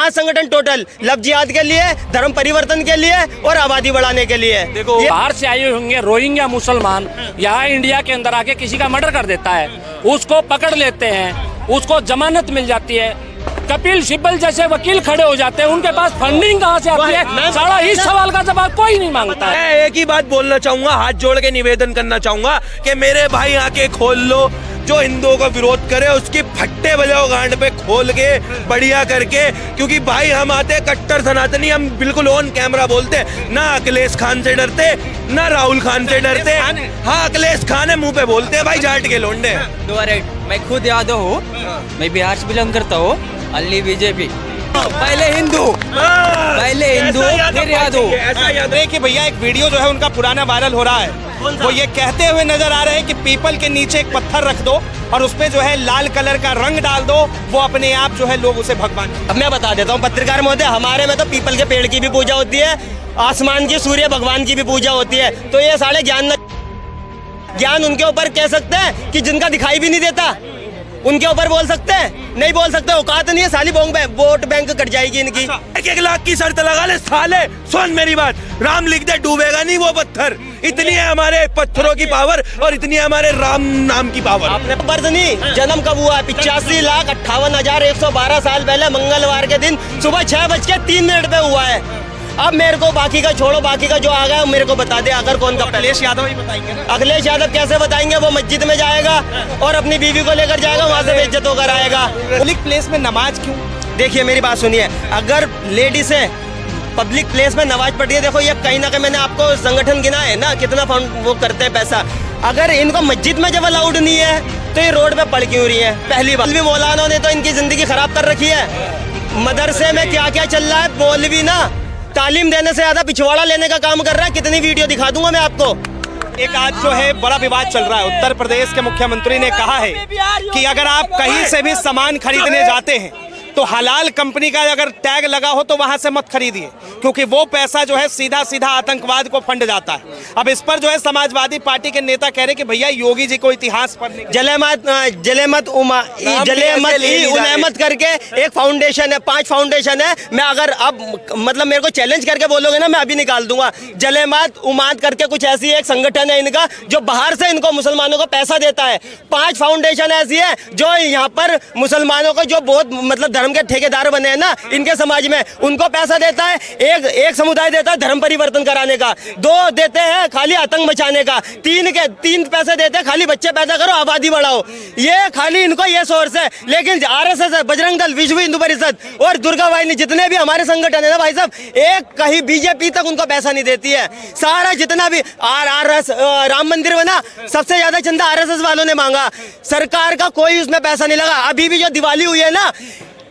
5 संगठन total love जिहाद के लिए, धर्म परिवर्तन के लिए और आबादी बढ़ाने के लिए। देखो बाहर से आए होंगे रोहिंग्या मुसलमान, यहाँ इंडिया के अंदर आके किसी का मर्डर कर देता है, उसको पकड़ लेते हैं, उसको जमानत मिल जाती है, कपिल सिब्बल जैसे वकील खड़े हो जाते हैं, उनके पास फंडिंग कहाँ से आती है? सारा इस सवाल का जवाब कोई नहीं मांगता है। मैं एक ही बात बोलना चाहूंगा, हाथ जोड़ के निवेदन करना चाहूंगा कि मेरे भाई आके खोल लो, जो हिंदुओं का विरोध करे उसकी फट्टे बजाओ गांड पे खोल के बढ़िया करके, क्योंकि भाई हम आते कट्टर सनातनी, हम बिल्कुल ऑन कैमरा बोलते, ना अखिलेश खान से डरते ना राहुल खान से डरते। हाँ अखिलेश खान है, मुंह पे बोलते हैं भाई जाट के लोंडे। मैं खुद यादव हूँ, मैं बिहार से बिलोंग करता हूँ, अली बीजेपी। पहले हिंदू फिर यादव। देखिए भैया एक वीडियो जो है उनका पुराना वायरल हो रहा है, वो ये कहते हुए नजर आ रहे हैं कि पीपल के नीचे एक पत्थर रख दो और उसपे जो है लाल कलर का रंग डाल दो, वो अपने आप जो है लोग उसे भगवान। अब मैं बता देता हूँ पत्रकार महोदय, हमारे में तो पीपल के पेड़ की भी पूजा होती है, आसमान की सूर्य भगवान की भी पूजा होती है। तो ये सारे ज्ञान उनके ऊपर कह सकते हैं कि जिनका दिखाई भी नहीं देता, उनके ऊपर बोल सकते हैं? नहीं बोल सकते, औकात नहीं है। साली वोट बैंक कट जाएगी इनकी। 1 लाख की शर्त लगा ले साले, सुन मेरी बात, राम लिख दे डूबेगा नहीं वो पत्थर। इतनी है हमारे पत्थरों की पावर और इतनी है हमारे राम नाम की पावर। आपने बर्द नहीं, जन्म कब हुआ? 85,58,112 साल पहले मंगलवार के दिन सुबह 6:03 पे हुआ है। अब मेरे को बाकी का छोड़ो, बाकी का जो आ गया मेरे को बता दे। अगर कौन का अखिलेश यादव ही बताएंगे ना? अखिलेश यादव कैसे बताएंगे? वो मस्जिद में जाएगा और अपनी बीवी को लेकर जाएगा, वहाँ से बेइज्जत होकर आएगा। पब्लिक प्लेस में नमाज क्यों? देखिए मेरी बात सुनिए, अगर लेडीज है पब्लिक प्लेस में नमाज पढ़ी है, देखो ये कहीं ना कहीं मैंने आपको संगठन गिना है ना, कितना वो करते हैं पैसा। अगर इनको मस्जिद में जब अलाउड नहीं है तो ये रोड पे पड़ क्यों रही है? पहली बात, मौलवी मौलानों ने तो इनकी जिंदगी खराब कर रखी है। मदरसे में क्या क्या चल रहा है, मौलवी ना तालीम देने से ज्यादा पिछवाड़ा लेने का काम कर रहा है। कितनी वीडियो दिखा दूंगा मैं आपको। एक आज जो है बड़ा विवाद चल रहा है, उत्तर प्रदेश के मुख्यमंत्री ने कहा है कि अगर आप कहीं से भी सामान खरीदने जाते हैं तो हलाल कंपनी का अगर टैग लगा हो तो वहां से मत खरीदिए, क्योंकि वो पैसा जो है सीधा सीधा आतंकवाद को फंड जाता है। अब इस पर जो है समाजवादी पार्टी के नेता कह रहे कि भैया योगी जी को इतिहास पढ़ने जलेमत करके एक फाउंडेशन है, 5 फाउंडेशन है। मैं अगर अब मतलब मेरे को चैलेंज करके बोलोगे ना, मैं अभी निकाल दूंगा। जलेमत उमाद करके कुछ ऐसी एक संगठन है इनका, जो बाहर से इनको मुसलमानों को पैसा देता है। 5 फाउंडेशन ऐसी है जो यहाँ पर मुसलमानों को जो बहुत मतलब धर्म के ठेकेदार बने हैं ना इनके समाज में, उनको पैसा देता है। एक समुदाय देता है धर्म परिवर्तन कराने का, 2 देते हैं खाली आतंक मचाने का, 3 पैसे देते हैं खाली बच्चे पैदा करो आबादी बढ़ाओ। ये खाली इनको ये सोर्स है। लेकिन आरएसएस, बजरंग दल, विश्व हिंदू परिषद और दुर्गा वाहिनी, जितने भी हमारे संगठन है ना भाई साहब, एक कहीं बीजेपी तक उनको पैसा नहीं देती है। सारा जितना भी राम मंदिर में ना सबसे ज्यादा चंदा आरएसएस वालों ने मांगा, सरकार का कोई उसमें पैसा नहीं लगा। अभी भी जो दिवाली हुई है ना,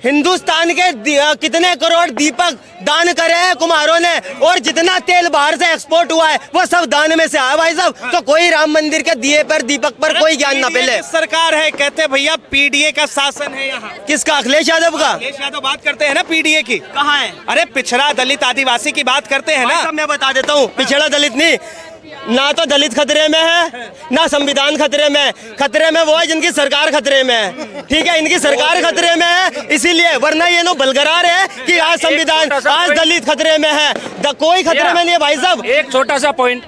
हिंदुस्तान के कितने करोड़ दीपक दान करे हैं कुम्हारों ने, और जितना तेल बाहर से एक्सपोर्ट हुआ है वो सब दान में से आया भाई साहब। तो कोई राम मंदिर के दिए पर, दीपक पर कोई ज्ञान ना पहले। सरकार है, कहते हैं भैया पीडीए का शासन है यहाँ। किसका? अखिलेश यादव का। अखिलेश यादव बात करते हैं ना पीडीए की, कहाँ है? अरे पिछड़ा दलित आदिवासी की बात करते हैं ना। मैं बता देता हूँ, पिछड़ा दलित नहीं, ना तो दलित खतरे में है ना संविधान खतरे में। खतरे में वो है जिनकी सरकार खतरे में है, ठीक है? इनकी सरकार खतरे में है इसीलिए, वरना ये लोग बलगरा रहे हैं कि आज संविधान, आज दलित खतरे में है। कोई खतरे में नहीं है भाई साहब। एक छोटा सा पॉइंट,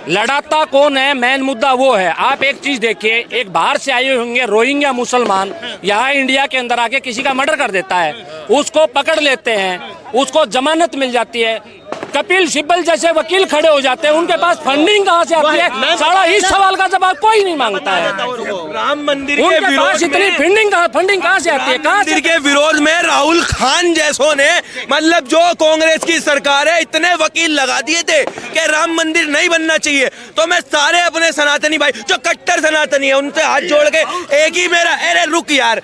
लड़ाता कौन है, मेन मुद्दा वो है। आप एक चीज देखिए, एक बाहर से आए होंगे रोहिंग्या मुसलमान, यहाँ इंडिया के अंदर आके किसी का मर्डर कर देता है, उसको पकड़ लेते हैं, उसको जमानत मिल जाती है, कपिल सिब्बल जैसे वकील खड़े हो जाते हैं, उनके पास फंडिंग कहाँ से आती है? सारा इस सवाल का जवाब कोई नहीं मांगता है। राम मंदिर के उनके पास इतनी फंडिंग कहाँ से आती है? मंदिर के विरोध में राहुल खान जैसों ने, मतलब जो कांग्रेस की सरकार है, इतने वकील लगा दिए थे कि राम मंदिर नहीं बनना चाहिए। तो मैं सारे अपने सनातनी भाई जो कट्टर सनातनी है उनसे हाथ जोड़ के एक ही मेरा, अरे रुक यार,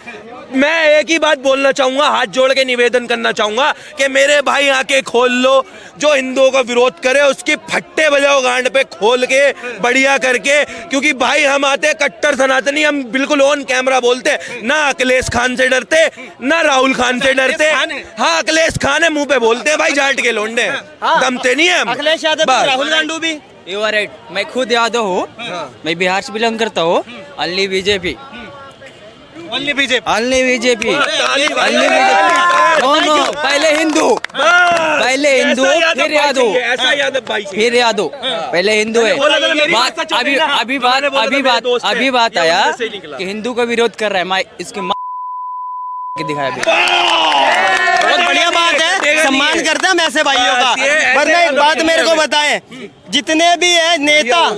मैं एक ही बात बोलना चाहूंगा, हाथ जोड़ के निवेदन करना चाहूंगा कि मेरे भाई आके खोल लो, जो हिंदुओं का विरोध करे उसकी फट्टे बजाओ गांड पे खोल के बढ़िया करके, क्योंकि भाई हम आते कट्टर सनातनी, हम बिल्कुल ऑन कैमरा बोलते, ना अखिलेश खान से डरते ना राहुल खान से डरते। हाँ अखिलेश खान है, मुंह पे बोलते हैं भाई जाट के लोंडे, दमते नहीं है। अखिलेश यादव, राहुल गांधी भी। यू आर राइट, मैं खुद यादव हूँ, मैं बिहार से बिलोंग करता हूँ, Ali BJP. Only BJP, only BJP, only BJP. No पहले पहले हिंदू हो फिर यादव हो, ऐसा यादव भाई चाहिए। फिर यादव पहले हिंदू है। बात अभी बात आया कि हिंदू का विरोध कर रहा है, मैं इसकी माँ के दिखाया भी। बहुत बढ़िया बात है, सम्मान करते हैं हम ऐसे भाइयों का। वरना एक बात मेरे को बताएं, जितने भी है नेता,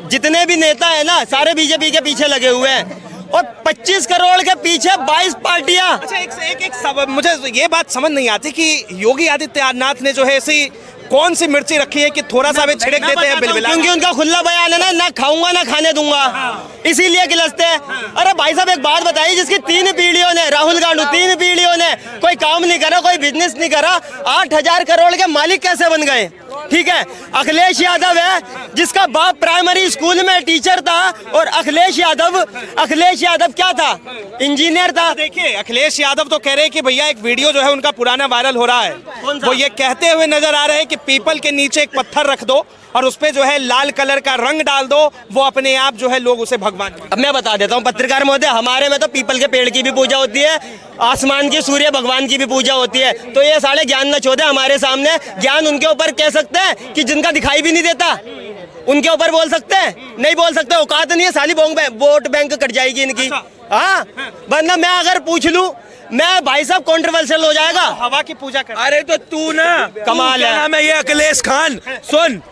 जितने भी नेता है ना, सारे बीजेपी के पीछे लगे हुए हैं और 25 करोड़ के पीछे 22 पार्टियां। अच्छा, एक सब मुझे ये बात समझ नहीं आती कि योगी आदित्यनाथ ने जो है ऐसी कौन सी मिर्ची रखी है कि थोड़ा सा भी छिड़क देते हैं बिलबिला। क्योंकि उनका खुला बयान है ना खाऊंगा ना खाने दूंगा, इसीलिए गिलसते हैं। अरे भाई साहब एक बात बताइए, जिसकी 3 पीढ़ियों ने, राहुल गांधी 3 पीढ़ियों ने कोई काम नहीं करा, कोई बिजनेस नहीं करा, 8000 करोड़ के मालिक कैसे बन गए? ठीक है, अखिलेश यादव है जिसका बाप प्राइमरी स्कूल में टीचर था, और अखिलेश यादव क्या था? इंजीनियर था। देखिए, अखिलेश यादव तो कह रहे हैं कि भैया एक वीडियो जो है उनका पुराना वायरल हो रहा है, वो ये कहते हुए नजर आ रहे हैं कि पीपल के नीचे एक पत्थर रख दो और उस पे जो है लाल कलर का रंग डाल दो, वो अपने आप जो है लोग उसे भगवान। अब मैं बता देता हूँ पत्रकार महोदय, हमारे में तो पीपल के पेड़ की भी पूजा होती है, आसमान की, सूर्य भगवान की भी पूजा होती है। तो ये साले ज्ञान न चोदे हमारे सामने। ज्ञान उनके ऊपर कह सकते हैं कि जिनका दिखाई भी नहीं देता, उनके ऊपर बोल सकते हैं? नहीं बोल सकते, औकात नहीं है। साली वोट बैंक कट जाएगी इनकी। हाँ, वरना मैं अगर पूछ लूं, मैं भाई साहब कंट्रोवर्शियल हो जाएगा। हवा की पूजा कर। अरे तो तू ना कमाल है। नाम है ये अखिलेश खान, सुन,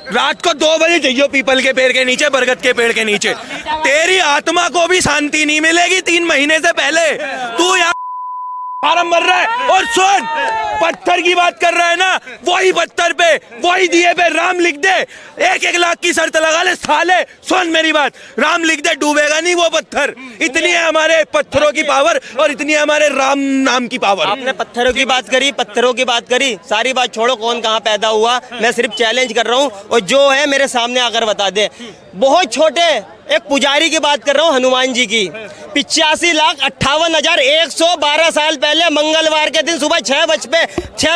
रात को 2 बजे चाहिए पीपल के पेड़ के नीचे, बरगद के पेड़ के नीचे। तेरी आत्मा को भी शांति नहीं मिलेगी 3 महीने से पहले। तू यहाँ फार्म भर रहा है और सुन, पत्थर की बात कर रहा है ना, वही पत्थर पे, वही दिए पे राम लिख दे, 1-1 लाख की शर्त लगा ले साले। सुन मेरी बात, राम लिख दे, डूबेगा नहीं वो पत्थर। इतनी है हमारे पत्थरों की पावर और इतनी है हमारे राम नाम की पावर। आपने पत्थरों की बात करी, सारी बात छोड़ो, कौन कहाँ पैदा हुआ। मैं सिर्फ चैलेंज कर रहा हूँ, और जो है मेरे सामने आकर बता दे। बहुत छोटे एक पुजारी की बात कर रहा हूँ, हनुमान जी की। 85,58,112 साल पहले मंगलवार के दिन सुबह 6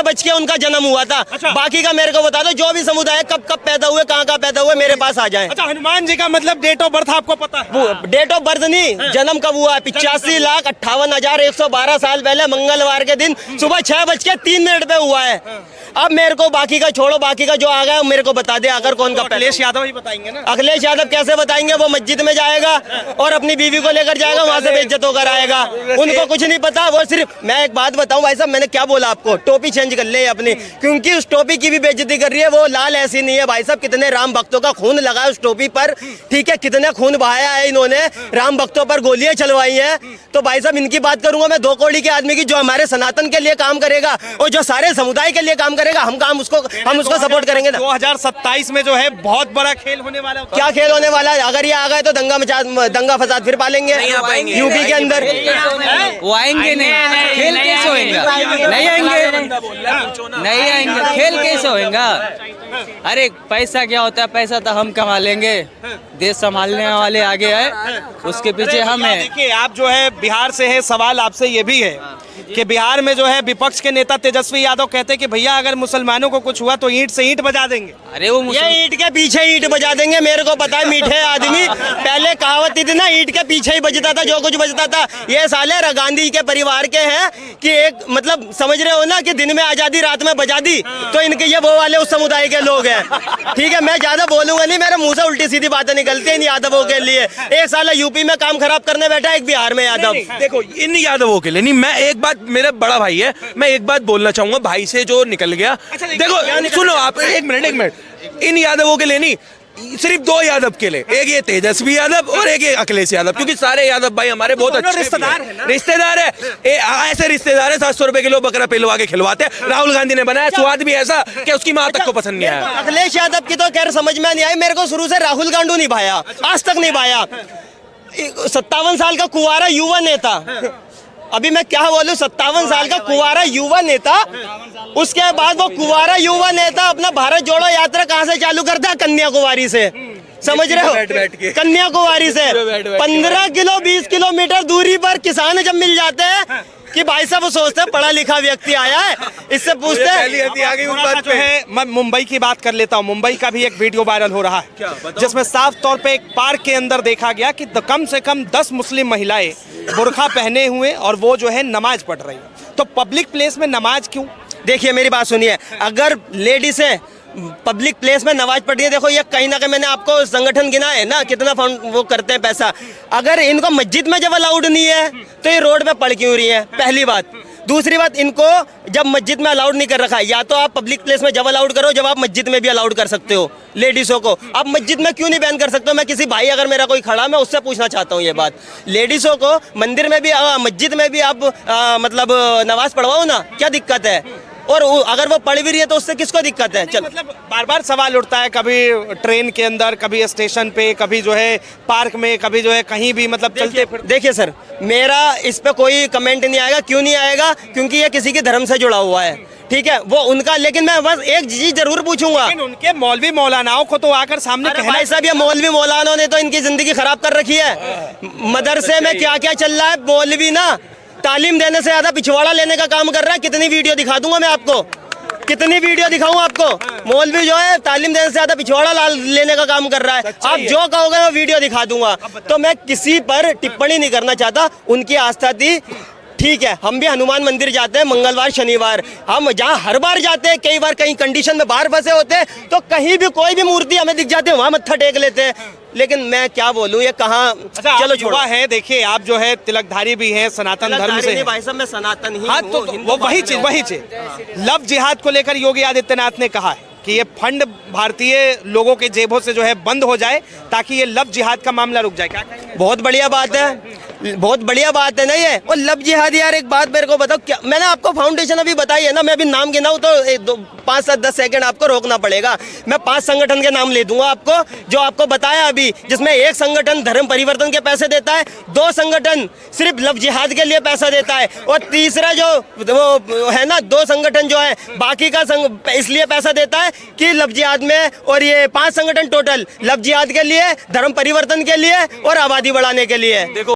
बज के उनका जन्म हुआ था। बाकी का मेरे को बता दो, जो भी समुदाय कब पैदा हुए, कहाँ पैदा हुए, मेरे पास आ जाए। अच्छा, हनुमान जी का मतलब डेट ऑफ बर्थ आपको पता है? डेट ऑफ बर्थ नहीं, जन्म कब हुआ है? 85,58,112 साल पहले मंगलवार के दिन सुबह 6:03 पे हुआ है। अब मेरे को बाकी का छोड़ो, बाकी का जो आ गया मेरे को बता दे, अगर कौन का। अखिलेश यादव ही बताएंगे ना। अखिलेश यादव कैसे बताएंगे? वो मस्जिद में जाएगा और अपनी बीवी को लेकर जाएगा, वहां से बेइज्जत होकर आएगा। उनको कुछ नहीं पता। वो सिर्फ, मैं एक बात बताऊं भाई साहब, मैंने क्या बोला आपको, टोपी चेंज कर ले अपनी, क्योंकि उस टोपी की भी बेइज्जती कर रही है। वो लाल ऐसी नहीं है भाई साहब, कितने राम भक्तों का खून लगा है उस टोपी पर। ठीक है, कितने खून बहाया है इन्होंने, राम भक्तों पर गोलियां चलवाई हैं। तो भाई साहब इनकी बात करूंगा मैं 2 कौड़ी के आदमी की, जो हमारे सनातन के लिए काम करेगा और जो सारे समुदाय के लिए काम करेगा, हम उसको सपोर्ट करेंगे ना। 2027 में जो है बहुत बड़ा खेल होने वाला है। क्या खेल होने वाला है? अगर ये आ गए तो दंगा फसाद फिर पालेंगे यूपी के अंदर। वो आएंगे नहीं, खेल कैसे होएगा? नहीं आएंगे, खेल कैसे होएगा? अरे पैसा क्या होता है? पैसा तो हम कमा लेंगे, देश संभालने वाले आगे है, उसके पीछे हम हैं। देखिए, आप जो है बिहार से है, सवाल आपसे ये भी है कि बिहार में जो है विपक्ष के नेता तेजस्वी यादव कहते हैं कि भैया अगर मुसलमानों को कुछ हुआ तो ईंट से ईंट बजा देंगे। अरे वो ये ईंट के पीछे ईंट बजा देंगे, मेरे को पता है। मीठे आदमी, पहले कहावत थी ना, ईंट के पीछे ही बजता था जो कुछ बजता था। ये साले गांधी के परिवार के हैं कि एक, मतलब समझ रहे हो ना, कि दिन में आजादी रात में बजा दी। तो इनके ये वो वाले उस समुदाय के लोग हैं। ठीक है, मैं ज्यादा बोलूंगा नहीं, मेरे मुंह से उल्टी सीधी बातें निकलती हैं इन यादवों के लिए। एक साला यूपी में काम खराब करने बैठा, एक बिहार में यादव। देखो, इन यादवों के लिए नहीं, मैं एक बात, मेरा बड़ा भाई है, मैं एक बात बोलना चाहूंगा भाई से जो निकल गया। देखो सुनो आप, एक मिनट, इन यादवों के लिए नहीं, सिर्फ 2 यादव के लिए, एक ये तेजस्वी यादव और एक ये अखिलेश यादव, क्योंकि सारे यादव भाई हमारे बहुत अच्छे रिश्तेदार है। ऐसे रिश्तेदार है 700 रुपए किलो बकरा पिलवा के खिलवाते हैं। राहुल गांधी ने बनाया, स्वाद भी ऐसा कि उसकी माँ तक को पसंद नहीं आया। अखिलेश यादव की तो खैर समझ में नहीं आई, मेरे को शुरू से राहुल गांधी नहीं भाया, आज तक नहीं भाया। 57 साल का कुंवारा युवा नेता, अभी मैं क्या बोलूं, 57 साल का कुंवारा युवा नेता। उसके बाद वो कुंवारा युवा नेता अपना भारत जोड़ो यात्रा कहां से चालू करता है? कन्याकुमारी से। समझ रहे हो? कन्याकुमारी से 15 किलो 20 किलोमीटर दूरी पर किसान जब मिल जाते हैं कि भाई साहब वो सोचते हैं पढ़ा लिखा व्यक्ति आया है, इससे पूछते हैं। जो है, मैं मुंबई की बात कर लेता हूँ। मुंबई का भी एक वीडियो वायरल हो रहा है जिसमें साफ तौर पे एक पार्क के अंदर देखा गया कि कम से कम 10 मुस्लिम महिलाएं बुर्का पहने हुए और वो जो है नमाज पढ़ रही है। तो पब्लिक प्लेस में नमाज क्यों? देखिए मेरी बात सुनिए, अगर लेडीज है पब्लिक प्लेस में नमाज पढ़ रही है, देखो ये कहीं ना कहीं मैंने आपको संगठन गिना है ना कितना वो करते हैं पैसा। अगर इनको मस्जिद में जब अलाउड नहीं है तो ये रोड पे पड़ क्यों रही है, पहली बात। दूसरी बात, इनको जब मस्जिद में अलाउड नहीं कर रखा है, या तो आप पब्लिक प्लेस में जब अलाउड करो जब आप मस्जिद में भी अलाउड कर सकते हो लेडीज़ों को, आप मस्जिद में क्यों नहीं बैन कर सकते हो? मैं किसी भाई अगर मेरा कोई खड़ा, मैं उससे पूछना चाहता हूँ ये बात। लेडीज़ों को मंदिर में भी मस्जिद में भी आप मतलब नमाज पढ़वाओ ना, क्या दिक्कत है? और अगर वो पढ़ भी रही है तो उससे किसको दिक्कत है? चल, मतलब बार बार सवाल उठता है, कभी ट्रेन के अंदर, कभी स्टेशन पे, कभी जो है पार्क में, कभी जो है कहीं भी, मतलब चलते फिर। देखिए सर, मेरा इस पे कोई कमेंट नहीं आएगा। क्यों नहीं आएगा? क्योंकि ये किसी के धर्म से जुड़ा हुआ है, ठीक है, वो उनका। लेकिन मैं बस एक चीज जरूर पूछूंगा, लेकिन उनके मौलवी मौलानाओं को तो आकर सामने अरे कहना। भाई साहब, ये मौलवी मौलानों ने तो इनकी जिंदगी खराब कर रखी है। मदरसे में क्या क्या चल रहा है, मौलवी ना तालीम देने से ज्यादा पिछवाड़ा लेने का काम कर रहा है। कितनी वीडियो दिखा दूंगा मैं आपको, कितनी वीडियो दिखाऊं आपको। मौलवी जो है तालीम देने से ज्यादा पिछवाड़ा लेने का काम कर रहा है। आप जो कहोगे मैं वीडियो दिखा दूंगा। तो मैं किसी पर टिप्पणी नहीं करना चाहता, उनकी आस्था थी, ठीक है। हम भी हनुमान मंदिर जाते हैं मंगलवार शनिवार, हम जहाँ हर बार जाते हैं। कई बार कहीं कंडीशन में बाहर फंसे होते हैं तो कहीं भी कोई भी मूर्ति हमें दिख जाती है, वहाँ मत्था टेक लेते हैं। लेकिन मैं क्या बोलूं, ये कहाँ। अच्छा, चलो आप युवा है, देखिए आप जो है तिलकधारी भी हैं, सनातन धर्म से हैं। भाई साहब, मैं सनातन ही हाँ, हूँ, तो हिंदू वो वही धर्म चीज लव जिहाद को लेकर योगी आदित्यनाथ ने कहा है कि ये फंड भारतीय लोगों के जेबों से जो है बंद हो जाए ताकि ये लव जिहाद का मामला रुक जाए। क्या कहेंगे? बहुत बढ़िया बात है, बहुत बढ़िया बात है ना ये। और लव जिहाद, यार एक बात मेरे को बताओ, क्या मैंने आपको फाउंडेशन अभी बताई है ना, मैं अभी नाम गिनाऊं तो 5 से 10 सेकंड आपको रोकना पड़ेगा। मैं 5 संगठन के नाम ले दूंगा आपको, जो आपको बताया अभी, जिसमें एक संगठन धर्म परिवर्तन के पैसे देता है, 2 संगठन सिर्फ लव जिहाद के लिए पैसा देता है, और तीसरा जो वो है ना 2 संगठन जो है बाकी का इसलिए पैसा देता है कि लव जिहाद में। और ये 5 संगठन टोटल लव जिहाद के लिए, धर्म परिवर्तन के लिए और आबादी बढ़ाने के लिए। देखो